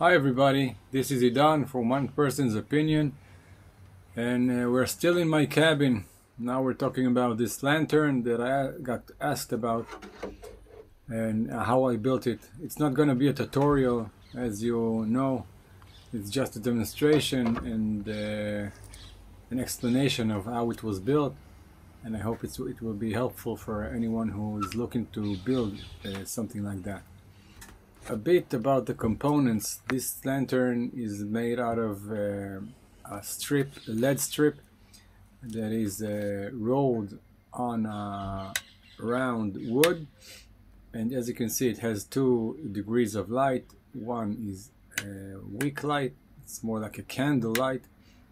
Hi everybody, this is Idan from One Person's Opinion, and we're still in my cabin. Now we're talking about this lantern that I got asked about and how I built it. It's not going to be a tutorial, as you know. It's just a demonstration and an explanation of how it was built, and I hope it will be helpful for anyone who is looking to build something like that. A bit about the components. This lantern is made out of a lead strip that is rolled on round wood, and as you can see it has 2 degrees of light. One is weak light, it's more like a candle light.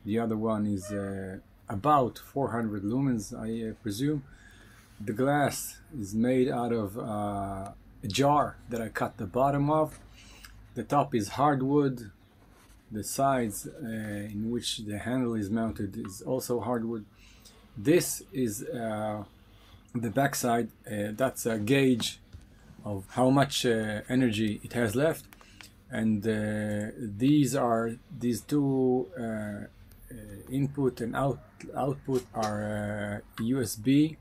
The other one is about 400 lumens, I presume. The glass is made out of a jar that I cut the bottom of. The top is hardwood. The sides in which the handle is mounted is also hardwood. This is the backside. That's a gauge of how much energy it has left, and these two input and output are USB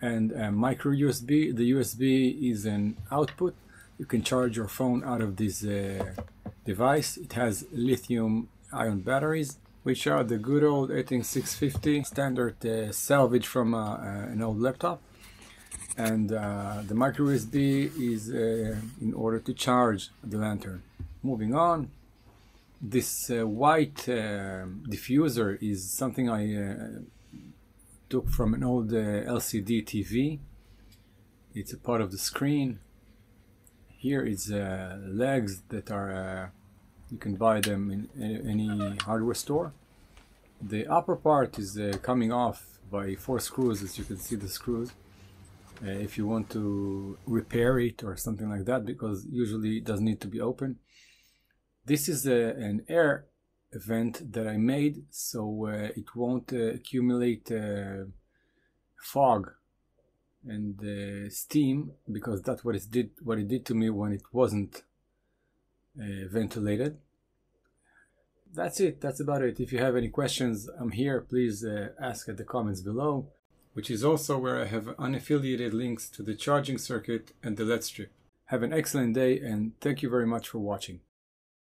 and micro USB. The USB is an output. You can charge your phone out of this device. It has lithium ion batteries, which are the good old 18650 standard salvage from an old laptop. And the micro USB is in order to charge the lantern. Moving on, this white diffuser is something I took from an old LCD TV. It's a part of the screen. Here is legs that are you can buy them in any hardware store. The upper part is coming off by 4 screws, as you can see the screws. If you want to repair it or something like that, because usually it does need to be open. This is an air vent that I made so it won't accumulate fog and steam, because that's what it did to me when it wasn't ventilated. That's it. That's about it. If you have any questions, I'm here. Please ask at the comments below, which is also where I have unaffiliated links to the charging circuit and the LED strip. Have an excellent day, and thank you very much for watching.